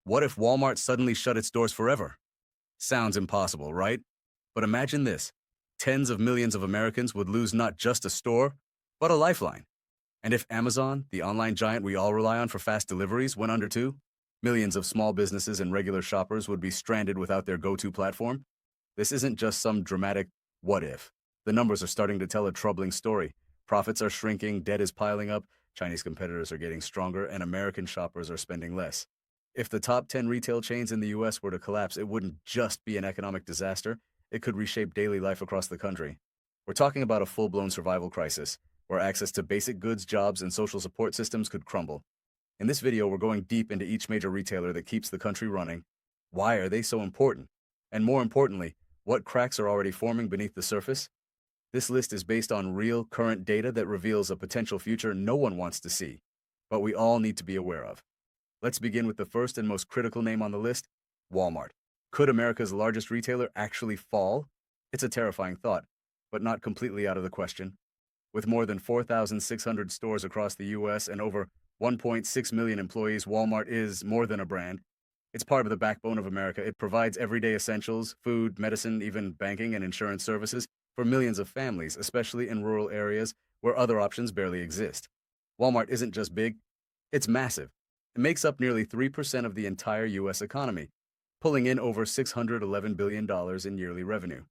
What if Walmart suddenly shut its doors forever? Sounds impossible, right? But imagine this. Tens of millions of Americans would lose not just a store, but a lifeline. And if Amazon, the online giant we all rely on for fast deliveries, went under too, millions of small businesses and regular shoppers would be stranded without their go-to platform. This isn't just some dramatic what if. The numbers are starting to tell a troubling story. Profits are shrinking, debt is piling up, Chinese competitors are getting stronger, and American shoppers are spending less. If the top 10 retail chains in the US were to collapse, it wouldn't just be an economic disaster, it could reshape daily life across the country. We're talking about a full-blown survival crisis, where access to basic goods, jobs, and social support systems could crumble. In this video, we're going deep into each major retailer that keeps the country running. Why are they so important? And more importantly, what cracks are already forming beneath the surface? This list is based on real, current data that reveals a potential future no one wants to see, but we all need to be aware of. Let's begin with the first and most critical name on the list, Walmart. Could America's largest retailer actually fall? It's a terrifying thought, but not completely out of the question. With more than 4,600 stores across the US and over 1.6 million employees, Walmart is more than a brand. It's part of the backbone of America. It provides everyday essentials, food, medicine, even banking and insurance services for millions of families, especially in rural areas where other options barely exist. Walmart isn't just big, it's massive. It makes up nearly 3% of the entire US economy, pulling in over $611 billion in yearly revenue.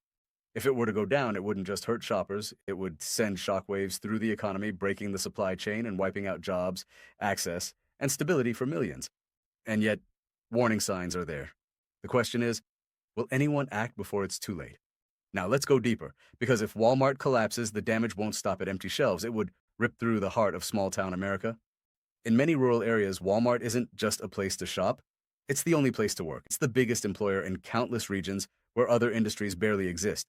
If it were to go down, it wouldn't just hurt shoppers, it would send shockwaves through the economy, breaking the supply chain and wiping out jobs, access, and stability for millions. And yet, warning signs are there. The question is, will anyone act before it's too late? Now let's go deeper, because if Walmart collapses, the damage won't stop at empty shelves. It would rip through the heart of small-town America. In many rural areas, Walmart isn't just a place to shop, it's the only place to work. It's the biggest employer in countless regions where other industries barely exist.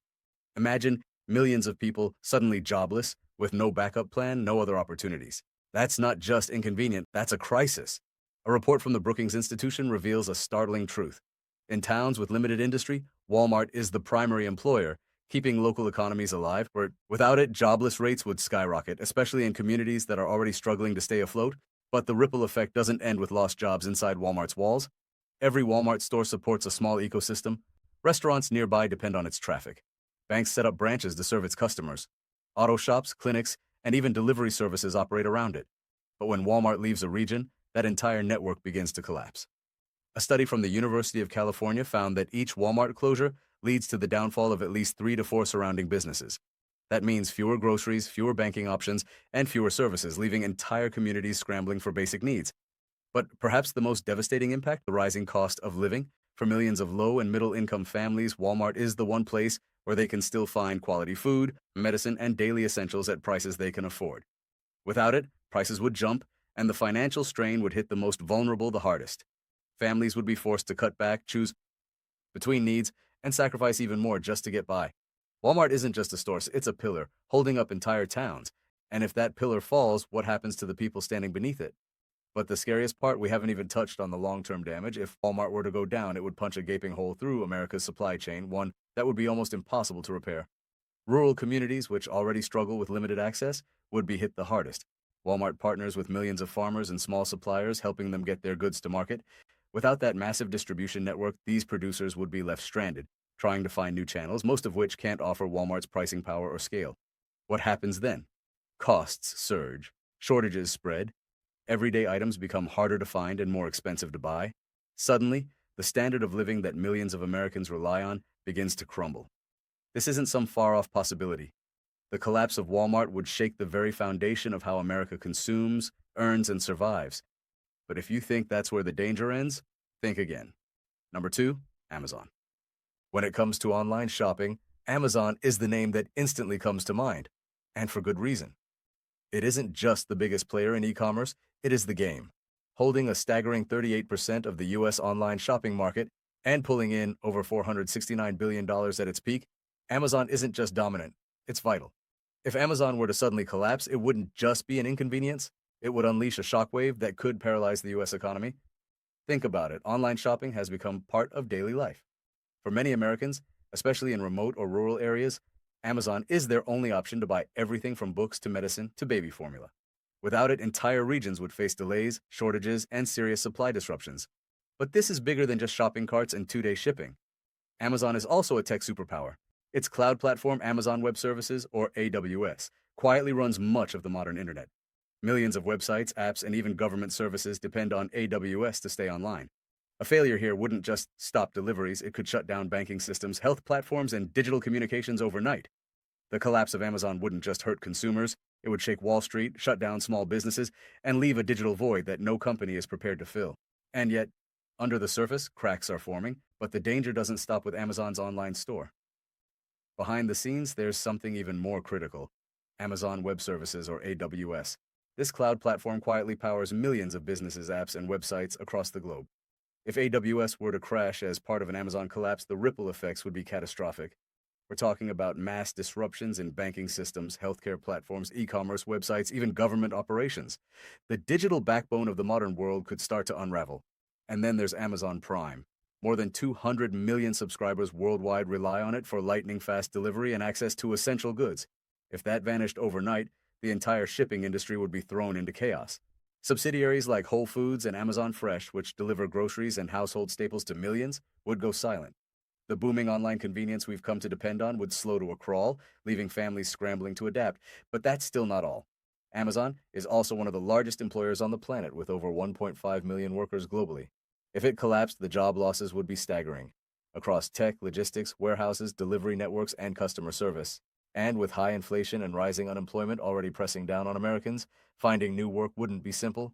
Imagine millions of people suddenly jobless, with no backup plan, no other opportunities. That's not just inconvenient, that's a crisis. A report from the Brookings Institution reveals a startling truth. In towns with limited industry, Walmart is the primary employer, keeping local economies alive. Without it, jobless rates would skyrocket, especially in communities that are already struggling to stay afloat. But the ripple effect doesn't end with lost jobs inside Walmart's walls. Every Walmart store supports a small ecosystem. Restaurants nearby depend on its traffic. Banks set up branches to serve its customers. Auto shops, clinics, and even delivery services operate around it. But when Walmart leaves a region, that entire network begins to collapse. A study from the University of California found that each Walmart closure leads to the downfall of at least 3 to 4 surrounding businesses. That means fewer groceries, fewer banking options, and fewer services, leaving entire communities scrambling for basic needs. But perhaps the most devastating impact, the rising cost of living. For millions of low and middle income families, Walmart is the one place where they can still find quality food, medicine, and daily essentials at prices they can afford. Without it, prices would jump, and the financial strain would hit the most vulnerable the hardest. Families would be forced to cut back, choose between needs, and sacrifice even more just to get by. Walmart isn't just a store, it's a pillar, holding up entire towns. And if that pillar falls, what happens to the people standing beneath it? But the scariest part, we haven't even touched on the long-term damage. If Walmart were to go down, it would punch a gaping hole through America's supply chain, one that would be almost impossible to repair. Rural communities, which already struggle with limited access, would be hit the hardest. Walmart partners with millions of farmers and small suppliers, helping them get their goods to market. Without that massive distribution network, these producers would be left stranded, trying to find new channels, most of which can't offer Walmart's pricing power or scale. What happens then? Costs surge, shortages spread, everyday items become harder to find and more expensive to buy. Suddenly, the standard of living that millions of Americans rely on begins to crumble. This isn't some far-off possibility. The collapse of Walmart would shake the very foundation of how America consumes, earns, and survives. But if you think that's where the danger ends, think again. Number 2, Amazon. When it comes to online shopping, Amazon is the name that instantly comes to mind, and for good reason. It isn't just the biggest player in e-commerce, it is the game. Holding a staggering 38% of the US online shopping market and pulling in over $469 billion at its peak, Amazon isn't just dominant, it's vital. If Amazon were to suddenly collapse, it wouldn't just be an inconvenience, it would unleash a shockwave that could paralyze the US economy. Think about it, online shopping has become part of daily life. For many Americans, especially in remote or rural areas, Amazon is their only option to buy everything from books to medicine to baby formula. Without it, entire regions would face delays, shortages, and serious supply disruptions. But this is bigger than just shopping carts and two-day shipping. Amazon is also a tech superpower. Its cloud platform, Amazon Web Services, or AWS, quietly runs much of the modern internet. Millions of websites, apps, and even government services depend on AWS to stay online. A failure here wouldn't just stop deliveries, it could shut down banking systems, health platforms, and digital communications overnight. The collapse of Amazon wouldn't just hurt consumers, it would shake Wall Street, shut down small businesses, and leave a digital void that no company is prepared to fill. And yet, under the surface, cracks are forming, but the danger doesn't stop with Amazon's online store. Behind the scenes, there's something even more critical: Amazon Web Services, or AWS. This cloud platform quietly powers millions of businesses, apps, and websites across the globe. If AWS were to crash as part of an Amazon collapse, the ripple effects would be catastrophic. We're talking about mass disruptions in banking systems, healthcare platforms, e-commerce websites, even government operations. The digital backbone of the modern world could start to unravel. And then there's Amazon Prime. More than 200 million subscribers worldwide rely on it for lightning-fast delivery and access to essential goods. If that vanished overnight, the entire shipping industry would be thrown into chaos. Subsidiaries like Whole Foods and Amazon Fresh, which deliver groceries and household staples to millions, would go silent. The booming online convenience we've come to depend on would slow to a crawl, leaving families scrambling to adapt. But that's still not all. Amazon is also one of the largest employers on the planet, with over 1.5 million workers globally. If it collapsed, the job losses would be staggering, across tech, logistics, warehouses, delivery networks, and customer service. And with high inflation and rising unemployment already pressing down on Americans, finding new work wouldn't be simple.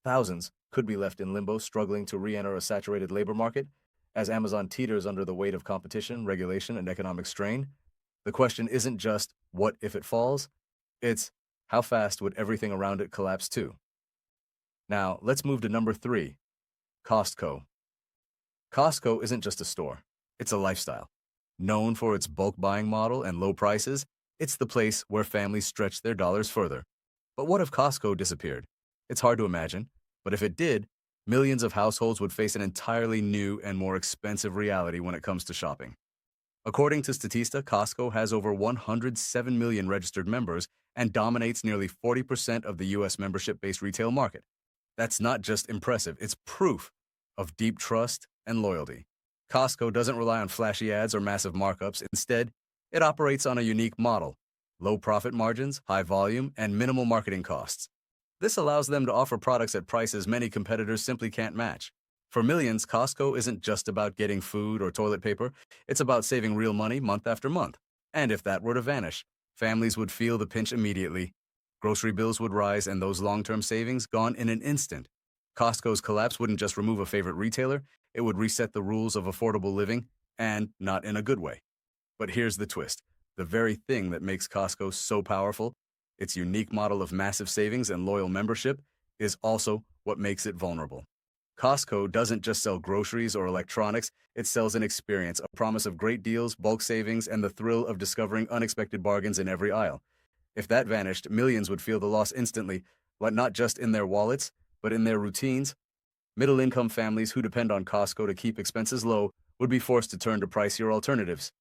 Thousands could be left in limbo, struggling to re-enter a saturated labor market. As Amazon teeters under the weight of competition, regulation, and economic strain, the question isn't just what if it falls, it's how fast would everything around it collapse too? Now, let's move to number 3, Costco. Costco isn't just a store, it's a lifestyle. Known for its bulk buying model and low prices, it's the place where families stretch their dollars further. But what if Costco disappeared? It's hard to imagine, but if it did, millions of households would face an entirely new and more expensive reality when it comes to shopping. According to Statista, Costco has over 107 million registered members and dominates nearly 40% of the U.S. membership-based retail market. That's not just impressive, it's proof of deep trust and loyalty. Costco doesn't rely on flashy ads or massive markups. Instead, it operates on a unique model: low profit margins, high volume, and minimal marketing costs. This allows them to offer products at prices many competitors simply can't match. For millions, Costco isn't just about getting food or toilet paper, it's about saving real money month after month. And if that were to vanish, families would feel the pinch immediately. Grocery bills would rise and those long-term savings gone in an instant. Costco's collapse wouldn't just remove a favorite retailer, it would reset the rules of affordable living, and not in a good way. But here's the twist: the very thing that makes Costco so powerful, its unique model of massive savings and loyal membership, is also what makes it vulnerable. Costco doesn't just sell groceries or electronics, it sells an experience, a promise of great deals, bulk savings, and the thrill of discovering unexpected bargains in every aisle. If that vanished, millions would feel the loss instantly, but not just in their wallets, but in their routines. Middle-income families who depend on Costco to keep expenses low would be forced to turn to pricier alternatives.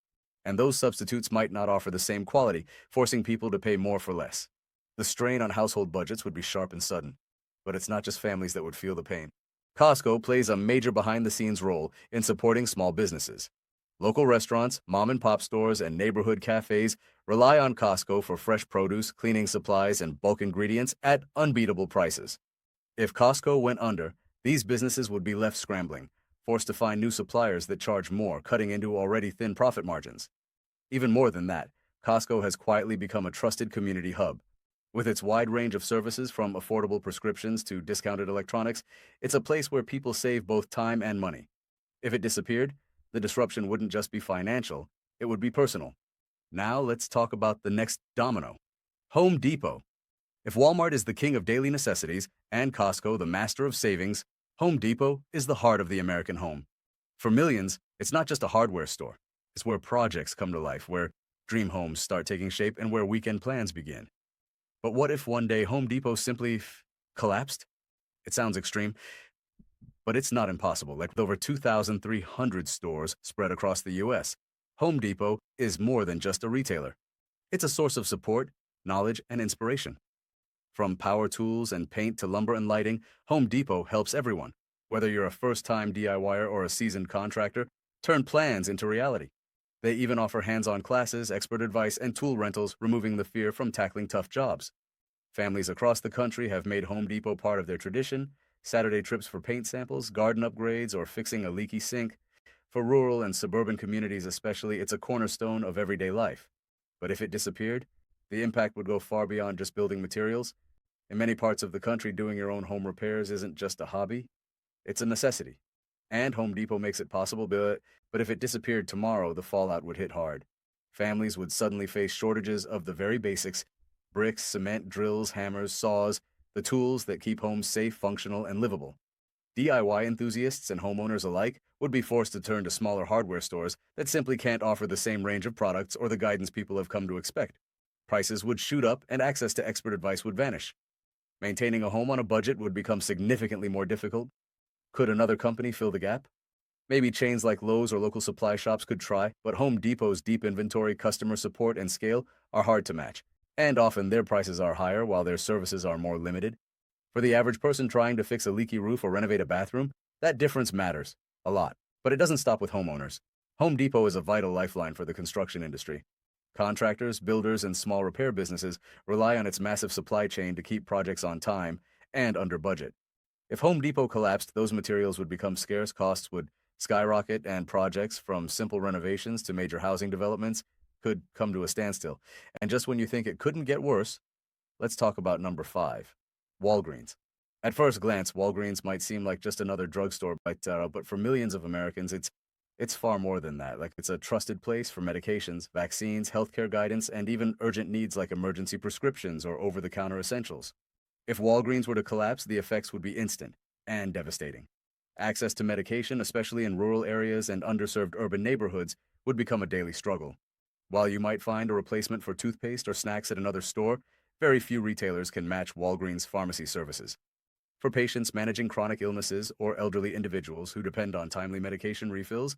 And those substitutes might not offer the same quality, forcing people to pay more for less. The strain on household budgets would be sharp and sudden. But it's not just families that would feel the pain. Costco plays a major behind-the-scenes role in supporting small businesses. Local restaurants, mom-and-pop stores, and neighborhood cafes rely on Costco for fresh produce, cleaning supplies, and bulk ingredients at unbeatable prices. If Costco went under, these businesses would be left scrambling, forced to find new suppliers that charge more, cutting into already thin profit margins. Even more than that, Costco has quietly become a trusted community hub. With its wide range of services, from affordable prescriptions to discounted electronics, it's a place where people save both time and money. If it disappeared, the disruption wouldn't just be financial, it would be personal. Now let's talk about the next domino: Home Depot. If Walmart is the king of daily necessities and Costco the master of savings, Home Depot is the heart of the American home. For millions, it's not just a hardware store. It's where projects come to life, where dream homes start taking shape, and where weekend plans begin. But what if one day Home Depot simply collapsed? It sounds extreme, but it's not impossible. Like, with over 2,300 stores spread across the U.S., Home Depot is more than just a retailer. It's a source of support, knowledge, and inspiration. From power tools and paint to lumber and lighting, Home Depot helps everyone. Whether you're a first-time DIYer or a seasoned contractor, turn plans into reality. They even offer hands-on classes, expert advice, and tool rentals, removing the fear from tackling tough jobs. Families across the country have made Home Depot part of their tradition. Saturday trips for paint samples, garden upgrades, or fixing a leaky sink. For rural and suburban communities especially, it's a cornerstone of everyday life. But if it disappeared, the impact would go far beyond just building materials. In many parts of the country, doing your own home repairs isn't just a hobby, it's a necessity. And Home Depot makes it possible, but if it disappeared tomorrow, the fallout would hit hard. Families would suddenly face shortages of the very basics: bricks, cement, drills, hammers, saws, the tools that keep homes safe, functional, and livable. DIY enthusiasts and homeowners alike would be forced to turn to smaller hardware stores that simply can't offer the same range of products or the guidance people have come to expect. Prices would shoot up and access to expert advice would vanish. Maintaining a home on a budget would become significantly more difficult. Could another company fill the gap? Maybe chains like Lowe's or local supply shops could try, but Home Depot's deep inventory, customer support, and scale are hard to match, and often their prices are higher while their services are more limited. For the average person trying to fix a leaky roof or renovate a bathroom, that difference matters a lot. But it doesn't stop with homeowners. Home Depot is a vital lifeline for the construction industry. Contractors, builders, and small repair businesses rely on its massive supply chain to keep projects on time and under budget. If Home Depot collapsed, those materials would become scarce, costs would skyrocket, and projects from simple renovations to major housing developments could come to a standstill. And just when you think it couldn't get worse, let's talk about number 5, Walgreens. At first glance, Walgreens might seem like just another drugstore, but for millions of Americans, it's far more than that. Like, it's a trusted place for medications, vaccines, healthcare guidance, and even urgent needs like emergency prescriptions or over-the-counter essentials. If Walgreens were to collapse, the effects would be instant and devastating. Access to medication, especially in rural areas and underserved urban neighborhoods, would become a daily struggle. While you might find a replacement for toothpaste or snacks at another store, very few retailers can match Walgreens' pharmacy services. For patients managing chronic illnesses or elderly individuals who depend on timely medication refills,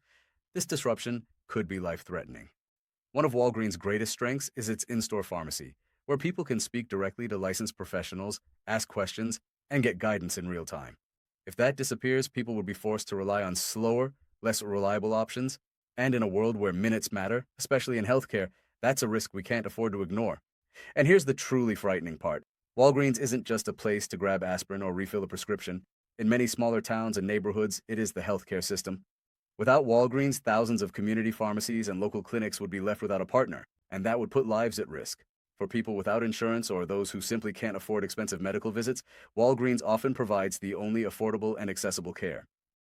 this disruption could be life-threatening. One of Walgreens' greatest strengths is its in-store pharmacy, where people can speak directly to licensed professionals, ask questions, and get guidance in real time. If that disappears, people would be forced to rely on slower, less reliable options, and in a world where minutes matter, especially in healthcare, that's a risk we can't afford to ignore. And here's the truly frightening part. Walgreens isn't just a place to grab aspirin or refill a prescription. In many smaller towns and neighborhoods, it is the healthcare system. Without Walgreens, thousands of community pharmacies and local clinics would be left without a partner, and that would put lives at risk. For people without insurance or those who simply can't afford expensive medical visits, Walgreens often provides the only affordable and accessible care.